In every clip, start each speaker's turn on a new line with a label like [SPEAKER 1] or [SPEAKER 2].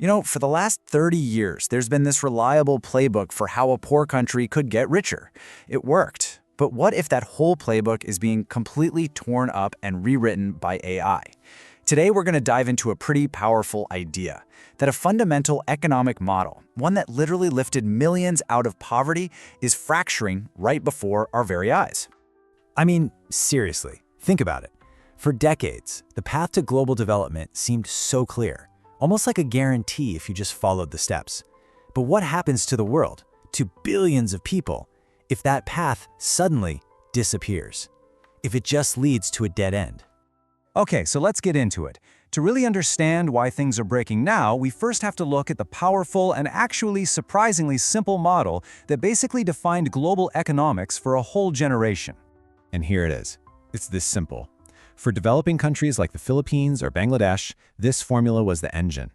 [SPEAKER 1] For the last 30 years, there's been this reliable playbook for how a poor country could get richer. It worked. But what if that whole playbook is being completely torn up and rewritten by AI? Today, we're going to dive into a pretty powerful idea, that a fundamental economic model, one that literally lifted millions out of poverty, is fracturing right before our very eyes.
[SPEAKER 2] I mean, seriously, think about it. For decades, the path to global development seemed so clear, almost like a guarantee if you just followed the steps. But what happens to the world, to billions of people, if that path suddenly disappears? If it just leads to a dead end?
[SPEAKER 3] Okay, so let's get into it. To really understand why things are breaking now, we first have to look at the powerful and actually surprisingly simple model that basically defined global economics for a whole generation. And here it is. It's this simple. For developing countries like the Philippines or Bangladesh, this formula was the engine.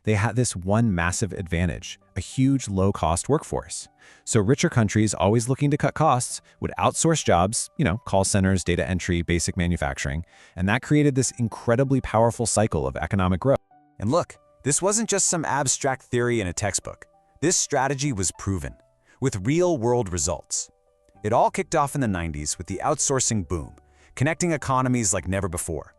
[SPEAKER 3] They had this one massive advantage, a huge low-cost workforce. So richer countries, always looking to cut costs, would outsource jobs, call centers, data entry, basic manufacturing, and that created this incredibly powerful cycle of economic growth.
[SPEAKER 2] And look, this wasn't just some abstract theory in a textbook. This strategy was proven, with real-world results. It all kicked off in the 90s with the outsourcing boom, connecting economies like never before.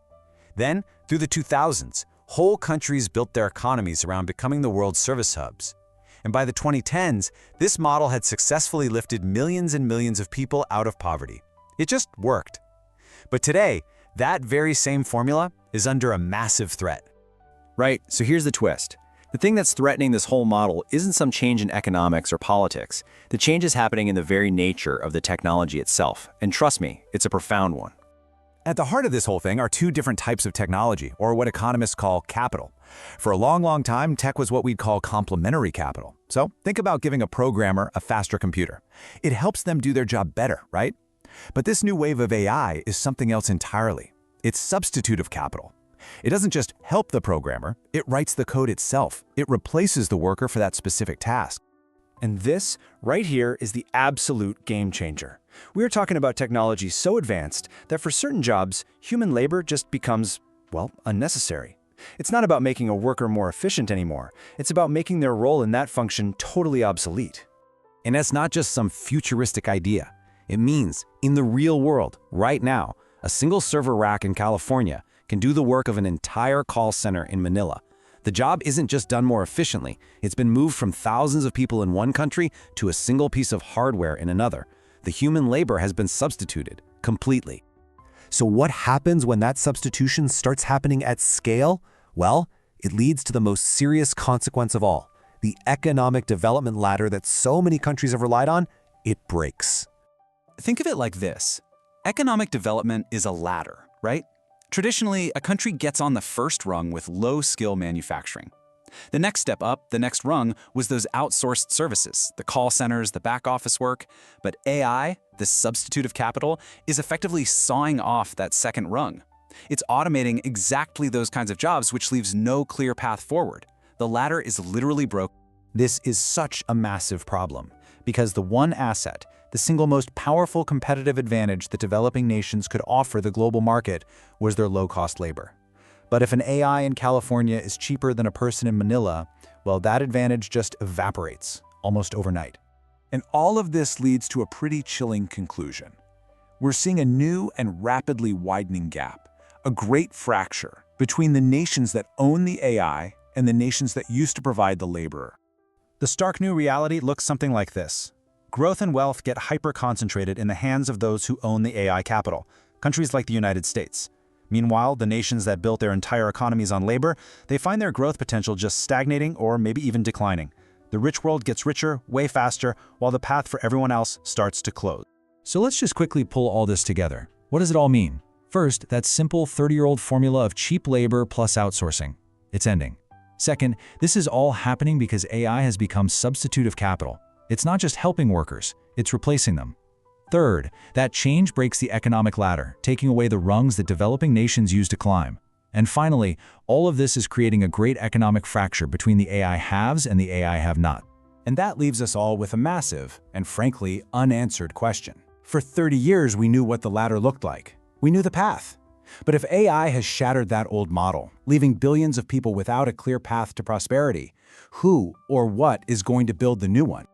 [SPEAKER 2] Then, through the 2000s, whole countries built their economies around becoming the world's service hubs. And by the 2010s, this model had successfully lifted millions and millions of people out of poverty. It just worked. But today, that very same formula is under a massive threat.
[SPEAKER 1] Right, so here's the twist. The thing that's threatening this whole model isn't some change in economics or politics. The change is happening in the very nature of the technology itself. And trust me, it's a profound one.
[SPEAKER 3] At the heart of this whole thing are two different types of technology, or what economists call capital. For a long time, tech was what we'd call complementary capital. So think about giving a programmer a faster computer. It helps them do their job better, right? But this new wave of AI is something else entirely. It's substitutive capital. It doesn't just help the programmer, it writes the code itself. It replaces the worker for that specific task. And this, right here, is the absolute game changer. We're talking about technology so advanced that for certain jobs, human labor just becomes, unnecessary. It's not about making a worker more efficient anymore. It's about making their role in that function totally obsolete. And that's not just some futuristic idea. It means, in the real world, right now, a single server rack in California can do the work of an entire call center in Manila. The job isn't just done more efficiently, it's been moved from thousands of people in one country to a single piece of hardware in another. The human labor has been substituted completely. So what happens when that substitution starts happening at scale? Well, it leads to the most serious consequence of all. The economic development ladder that so many countries have relied on, it breaks.
[SPEAKER 4] Think of it like this. Economic development is a ladder, right? Traditionally, a country gets on the first rung with low-skill manufacturing. The next step up, the next rung, was those outsourced services, the call centers, the back office work. But AI, this substitutive capital, is effectively sawing off that second rung. It's automating exactly those kinds of jobs, which leaves no clear path forward. The ladder is literally broken.
[SPEAKER 3] This is such a massive problem, because the one asset, the single most powerful competitive advantage that developing nations could offer the global market, was their low-cost labor. But if an AI in California is cheaper than a person in Manila, well, that advantage just evaporates, almost overnight. And all of this leads to a pretty chilling conclusion. We're seeing a new and rapidly widening gap, a great fracture between the nations that own the AI and the nations that used to provide the laborer. The stark new reality looks something like this. Growth and wealth get hyper-concentrated in the hands of those who own the AI capital, countries like the United States. Meanwhile, the nations that built their entire economies on labor, they find their growth potential just stagnating or maybe even declining. The rich world gets richer way faster, while the path for everyone else starts to close.
[SPEAKER 5] So let's just quickly pull all this together. What does it all mean? First, that simple 30-year-old formula of cheap labor plus outsourcing. It's ending. Second, this is all happening because AI has become substitutive capital. It's not just helping workers, it's replacing them. Third, that change breaks the economic ladder, taking away the rungs that developing nations use to climb. And finally, all of this is creating a great economic fracture between the AI haves and the AI have-not.
[SPEAKER 3] And that leaves us all with a massive and frankly unanswered question. For 30 years, we knew what the ladder looked like. We knew the path. But if AI has shattered that old model, leaving billions of people without a clear path to prosperity, who or what is going to build the new one?